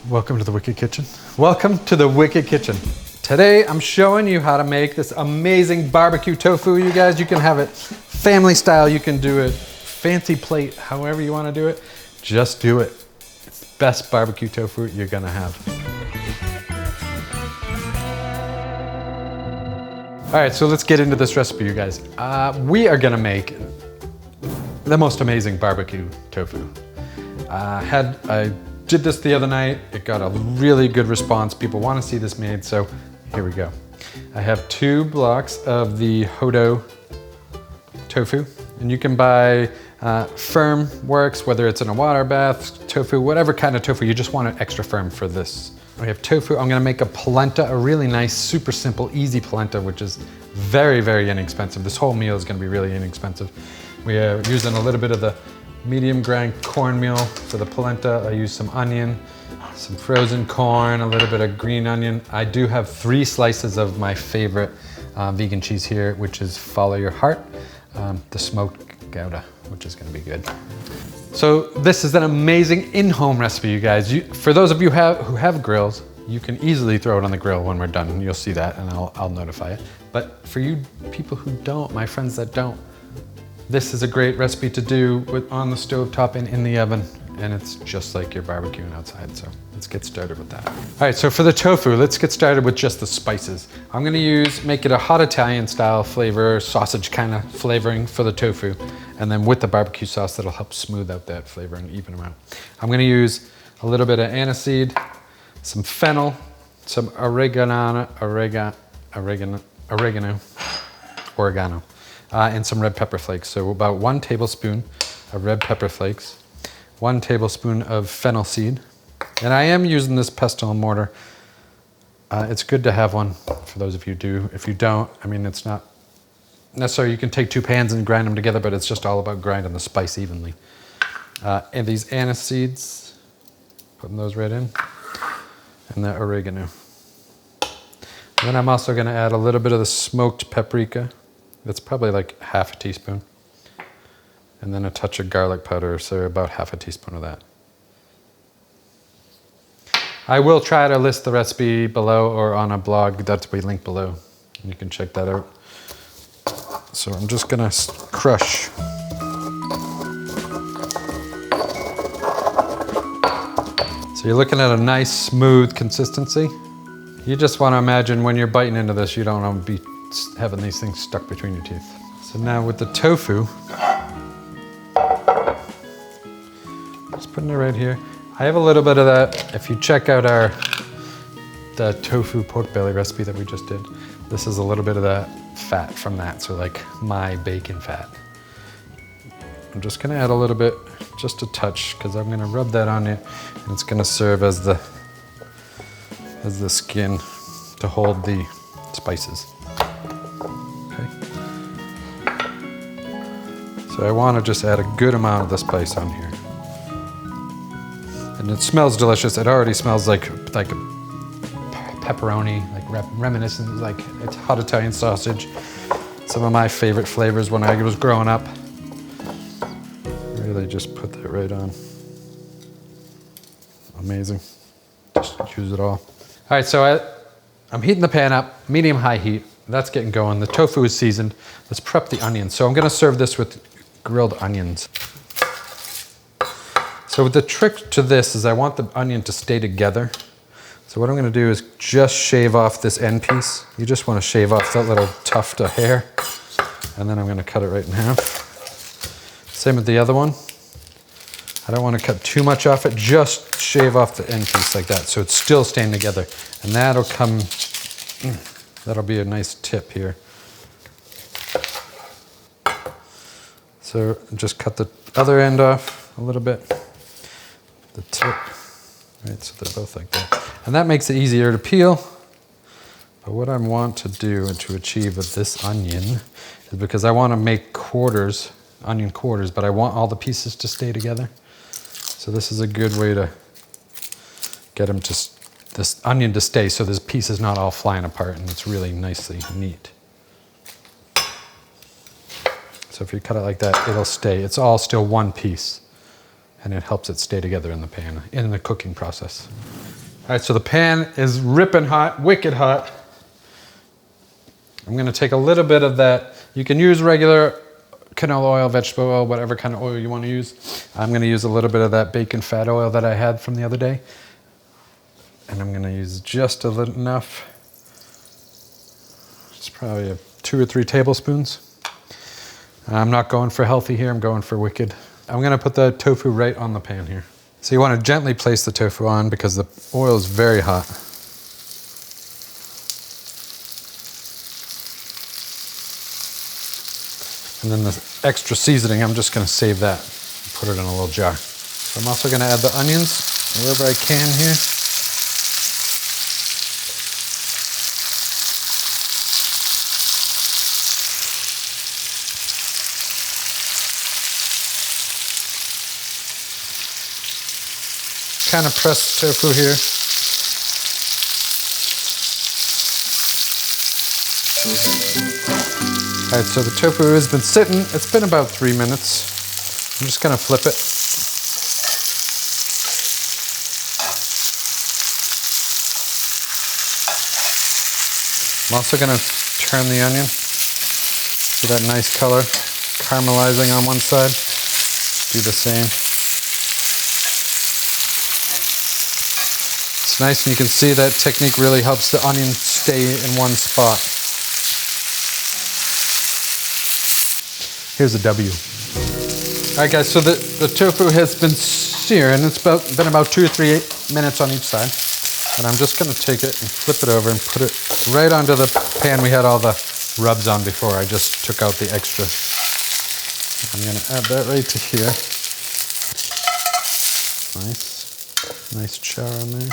Welcome to the Wicked Kitchen. Welcome to the Wicked Kitchen. Today I'm showing you how to make this amazing barbecue tofu, you guys. You can have it family style, you can do it fancy plate, however you want to do it. Just do it. It's the best barbecue tofu you're gonna have. All right, so let's get into this recipe, you guys. We are gonna make the most amazing barbecue tofu. I did this the other night. It got a really good response. People want to see this made, so here we go. I have 2 blocks of the Hodo tofu, and you can buy firm works, whether it's in a water bath, tofu, whatever kind of tofu. You just want it extra firm for this. I have tofu. I'm gonna make a polenta, a really nice, super simple, easy polenta, which is very, very inexpensive. This whole meal is gonna be really inexpensive. We are using a little bit of the medium grind cornmeal for the polenta. I use some onion, some frozen corn, a little bit of green onion. I do have 3 slices of my favorite vegan cheese here, which is Follow Your Heart, the smoked gouda, which is gonna be good. So this is an amazing in-home recipe, you guys. For those of you who have grills, you can easily throw it on the grill when we're done. You'll see that, and I'll notify it. But for you people who don't, my friends that don't, this is a great recipe to do on the stove top and in the oven, and it's just like you're barbecuing outside. So let's get started with that. All right, so for the tofu, let's get started with just the spices. I'm gonna make it a hot Italian style flavor, sausage kind of flavoring for the tofu, and then with the barbecue sauce, that'll help smooth out that flavor and even them out. I'm gonna use a little bit of aniseed, some fennel, some oregano, and some red pepper flakes. So about 1 tablespoon of red pepper flakes, 1 tablespoon of fennel seed. And I am using this pestle and mortar. It's good to have one for those of you who do. If you don't, I mean, it's not necessary. You can take 2 pans and grind them together, but it's just all about grinding the spice evenly. And these aniseeds, putting those right in, and the oregano. And then I'm also gonna add a little bit of the smoked paprika. It's probably like 1/2 teaspoon. And then a touch of garlic powder, so about 1/2 teaspoon of that. I will try to list the recipe below or on a blog that we link below. You can check that out. So I'm just gonna crush. So you're looking at a nice smooth consistency. You just wanna imagine when you're biting into this, you don't wanna be having these things stuck between your teeth. So now with the tofu, just putting it right here. I have a little bit of that. If you check out the tofu pork belly recipe that we just did, this is a little bit of that fat from that. So like my bacon fat. I'm just gonna add a little bit, just a touch, because I'm gonna rub that on it, and it's gonna serve as the skin to hold the spices. So I want to just add a good amount of the spice on here. And it smells delicious. It already smells like a pepperoni, like reminiscent, like it's hot Italian sausage. Some of my favorite flavors when I was growing up. Really just put that right on. Amazing. Just use it all. All right, so I'm heating the pan up, medium-high heat. That's getting going. The tofu is seasoned. Let's prep the onions. So I'm gonna serve this with grilled onions. So the trick to this is I want the onion to stay together. So what I'm gonna do is just shave off this end piece. You just wanna shave off that little tuft of hair, and then I'm gonna cut it right in half. Same with the other one. I don't wanna cut too much off it, just shave off the end piece like that so it's still staying together. And that'll be a nice tip here. So just cut the other end off a little bit, the tip, right, so they're both like that. And that makes it easier to peel. But what I want to do and to achieve with this onion is because I want to make quarters, onion quarters, but I want all the pieces to stay together. So this is a good way to get this onion to stay so this piece is not all flying apart and it's really nicely neat. So if you cut it like that, it'll stay. It's all still one piece, and it helps it stay together in the pan, in the cooking process. All right, so the pan is ripping hot, wicked hot. I'm gonna take a little bit of that. You can use regular canola oil, vegetable oil, whatever kind of oil you want to use. I'm gonna use a little bit of that bacon fat oil that I had from the other day. And I'm gonna use just a little enough. It's probably 2 or 3 tablespoons. I'm not going for healthy here, I'm going for wicked. I'm gonna put the tofu right on the pan here. So you want to gently place the tofu on because the oil is very hot. And then the extra seasoning, I'm just going to save that and put it in a little jar. So I'm also going to add the onions wherever I can here. Kind of press tofu here. All right, so the tofu has been sitting. It's been about 3 minutes. I'm just gonna flip it. I'm also gonna turn the onion. See that nice color caramelizing on one side? Do the same. It's nice, and you can see that technique really helps the onion stay in one spot. Here's a W. All right, guys, so the tofu has been seared, and it's been about 2 or 3 minutes on each side. And I'm just gonna take it and flip it over and put it right onto the pan we had all the rubs on before. I just took out the extra. I'm gonna add that right to here. Nice char in there.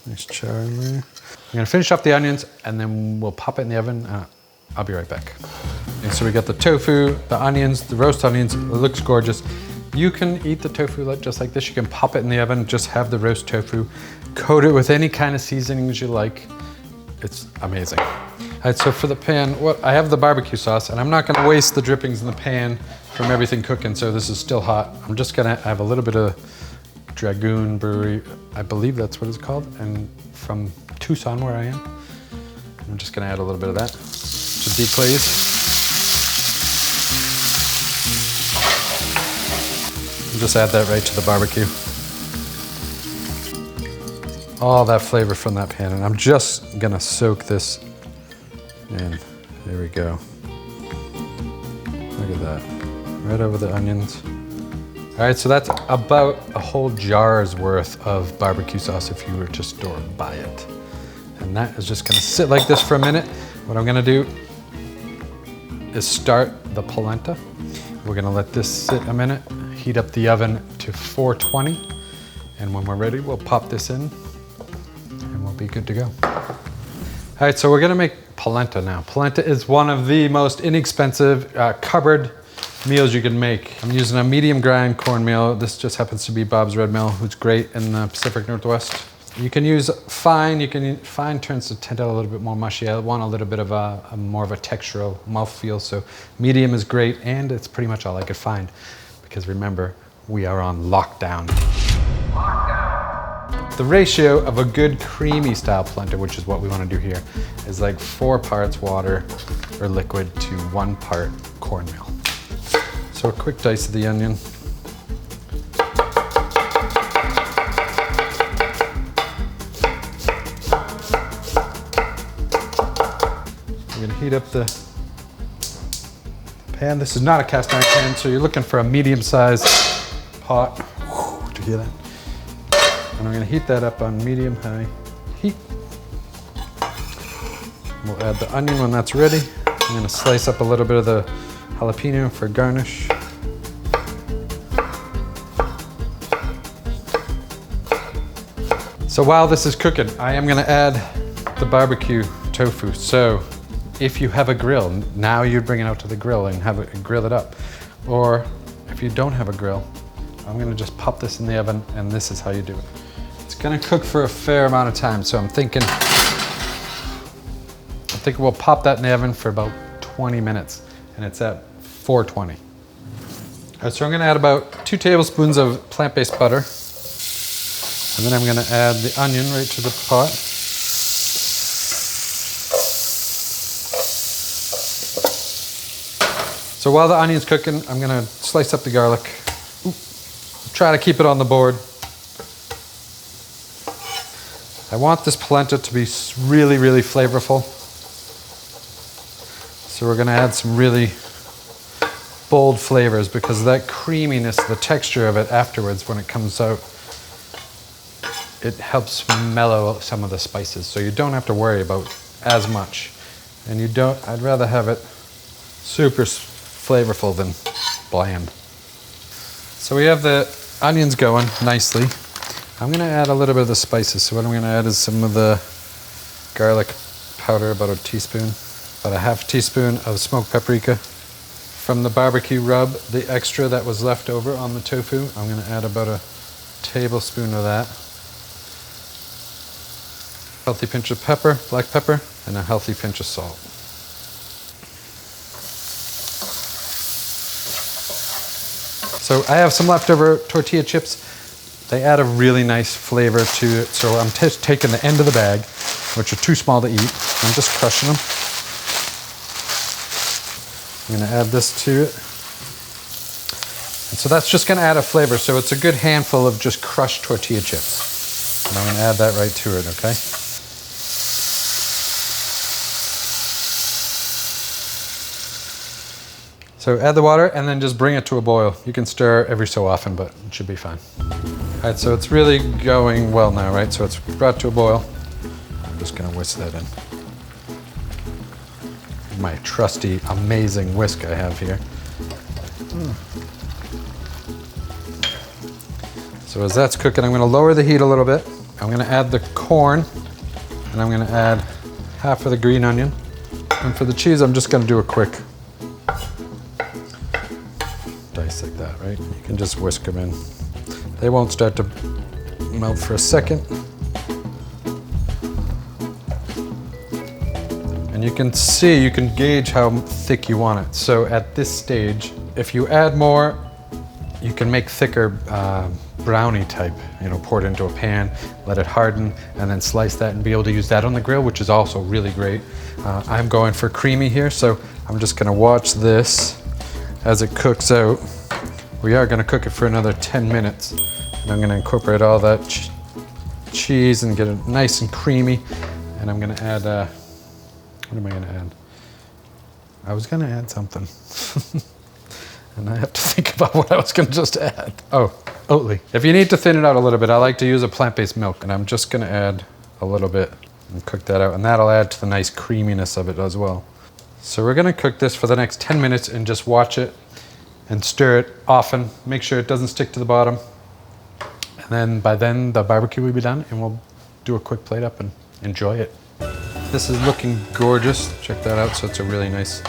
Nice char in there. I'm gonna finish up the onions and then we'll pop it in the oven. I'll be right back. And so we got the tofu, the onions, the roast onions. It looks gorgeous. You can eat the tofu just like this. You can pop it in the oven, just have the roast tofu, coat it with any kind of seasonings you like. It's amazing. All right, so for the pan, I have the barbecue sauce, and I'm not gonna waste the drippings in the pan from everything cooking, so this is still hot. I'm just gonna have a little bit of Dragoon Brewery, I believe that's what it's called, and from Tucson where I am. I'm just gonna add a little bit of that to deglaze. And just add that right to the barbecue. All that flavor from that pan, and I'm just gonna soak this in. There we go. Look at that, right over the onions. All right, so that's about a whole jar's worth of barbecue sauce if you were to store and buy it. And that is just gonna sit like this for a minute. What I'm gonna do is start the polenta. We're gonna let this sit a minute, heat up the oven to 420. And when we're ready, we'll pop this in and we'll be good to go. All right, so we're gonna make polenta now. Polenta is one of the most inexpensive cupboard meals you can make. I'm using a medium grind cornmeal. This just happens to be Bob's Red Mill, who's great in the Pacific Northwest. You can use fine. Fine tends to tend out a little bit more mushy. I want a little bit of a more of a textural mouthfeel, so medium is great, and it's pretty much all I could find. Because remember, we are on lockdown. The ratio of a good creamy style polenta, which is what we want to do here, is like 4 parts water or liquid to 1 part cornmeal. So a quick dice of the onion. We're gonna heat up the pan. This is not a cast iron pan, so you're looking for a medium-sized pot. Did you hear that? And I'm gonna heat that up on medium-high heat. We'll add the onion when that's ready. I'm gonna slice up a little bit of the jalapeno for garnish. So while this is cooking, I am gonna add the barbecue tofu. So if you have a grill, now you'd bring it out to the grill and have it grill it up. Or if you don't have a grill, I'm gonna just pop this in the oven, and this is how you do it. It's gonna cook for a fair amount of time, so I'm thinking we'll pop that in the oven for about 20 minutes, and it's at 420. All right, so I'm gonna add about 2 tablespoons of plant-based butter. And then I'm gonna add the onion right to the pot. So while the onion's cooking, I'm gonna slice up the garlic. Ooh. Try to keep it on the board. I want this polenta to be really, really flavorful. So we're gonna add some really bold flavors because of that creaminess, the texture of it afterwards when it comes out, it helps mellow some of the spices. So you don't have to worry about as much. And you don't, I'd rather have it super flavorful than bland. So we have the onions going nicely. I'm gonna add a little bit of the spices. So what I'm gonna add is some of the garlic powder, about a teaspoon, about a half teaspoon of smoked paprika. From the barbecue rub, the extra that was left over on the tofu, I'm gonna add about a tablespoon of that. Healthy pinch of pepper, black pepper, and a healthy pinch of salt. So I have some leftover tortilla chips. They add a really nice flavor to it. So I'm taking the end of the bag, which are too small to eat. I'm just crushing them. I'm gonna add this to it. And so that's just gonna add a flavor. So it's a good handful of just crushed tortilla chips. And I'm gonna add that right to it, okay? So add the water and then just bring it to a boil. You can stir every so often, but it should be fine. All right, so it's really going well now, right? So it's brought to a boil. I'm just gonna whisk that in. My trusty, amazing whisk I have here. So as that's cooking, I'm gonna lower the heat a little bit. I'm gonna add the corn, and I'm gonna add half of the green onion. And for the cheese, I'm just gonna do a quick dice like that, right? You can just whisk them in. They won't start to melt for a second. And you can see, you can gauge how thick you want it. So at this stage, if you add more, you can make thicker brownie type, pour it into a pan, let it harden, and then slice that and be able to use that on the grill, which is also really great. I'm going for creamy here, so I'm just gonna watch this as it cooks out. We are gonna cook it for another 10 minutes. And I'm gonna incorporate all that cheese and get it nice and creamy. And I'm gonna add, what am I gonna add? I was gonna add something. And I have to think about what I was gonna just add. Oh, Oatly. If you need to thin it out a little bit, I like to use a plant-based milk. And I'm just gonna add a little bit and cook that out. And that'll add to the nice creaminess of it as well. So we're gonna cook this for the next 10 minutes and just watch it and stir it often. Make sure it doesn't stick to the bottom. And then by then the barbecue will be done and we'll do a quick plate up and enjoy it. This is looking gorgeous. Check that out. So it's a really nice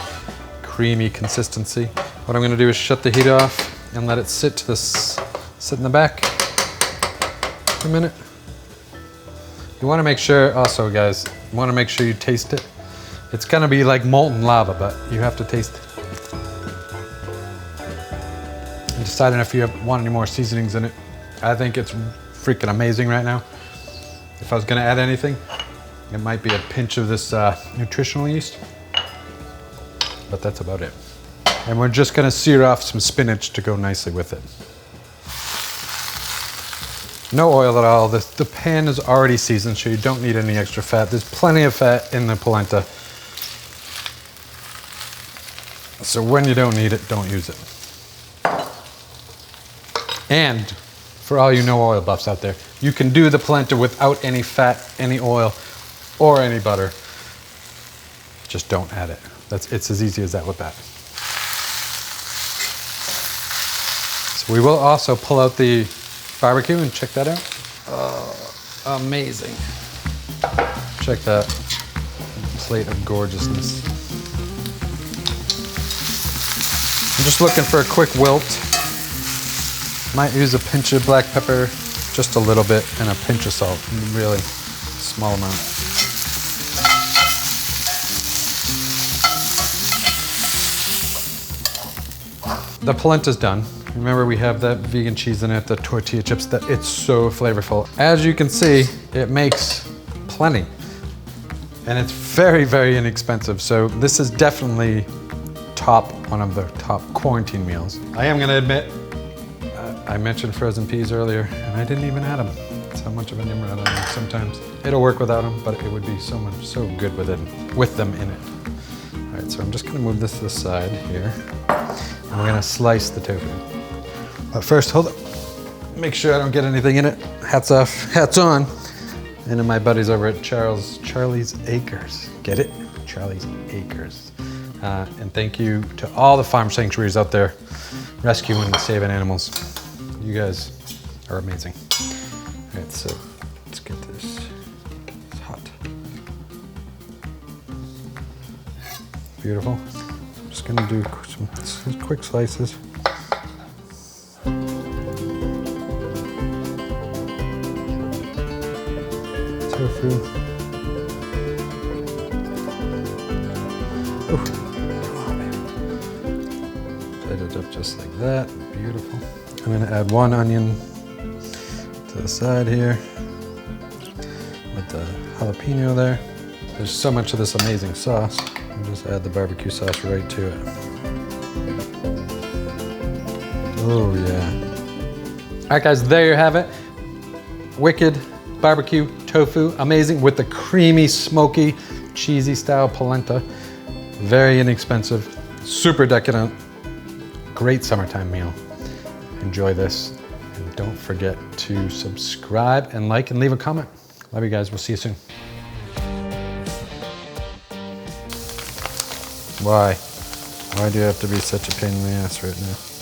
creamy consistency. What I'm gonna do is shut the heat off and let it sit in the back for a minute. You wanna make sure, also guys, you wanna make sure you taste it. It's gonna be like molten lava, but you have to taste it. And deciding if you want any more seasonings in it. I think it's freaking amazing right now. If I was gonna add anything, it might be a pinch of this nutritional yeast, but that's about it. And we're just gonna sear off some spinach to go nicely with it. No oil at all. The pan is already seasoned, so you don't need any extra fat. There's plenty of fat in the polenta. So when you don't need it, don't use it. And for all you no oil buffs out there, you can do the polenta without any fat, any oil, or any butter. Just don't add it. It's as easy as that with that. So we will also pull out the barbecue and check that out. Oh, amazing. Check that plate of gorgeousness. I'm just looking for a quick wilt. Might use a pinch of black pepper, just a little bit, and a pinch of salt, really small amount. The polenta's done. Remember, we have that vegan cheese in it, the tortilla chips, that it's so flavorful. As you can see, it makes plenty. And it's very, very inexpensive. So this is definitely one of the top quarantine meals. I am gonna admit, I mentioned frozen peas earlier, and I didn't even add them. That's how much of an nimrod I am sometimes. It'll work without them, but it would be so good with them in it. All right, so I'm just gonna move this to the side here. And we're gonna slice the tofu. But first, hold up. Make sure I don't get anything in it. Hats off, hats on. And then my buddies over at Charlie's Acres. Get it? Charlie's Acres. And thank you to all the farm sanctuaries out there rescuing and saving animals. You guys are amazing. All right, so let's get this. It's hot. Beautiful. I'm just gonna do some quick slices. Tofu. Ooh. Plate it up just like that. Beautiful. I'm gonna add 1 onion to the side here with the jalapeno there. There's so much of this amazing sauce. I'll just add the barbecue sauce right to it. Oh yeah. All right guys, there you have it. Wicked barbecue tofu, amazing with the creamy, smoky, cheesy style polenta. Very inexpensive, super decadent, great summertime meal. Enjoy this, and don't forget to subscribe and like and leave a comment. Love you guys, we'll see you soon. Why? Why do you have to be such a pain in the ass right now?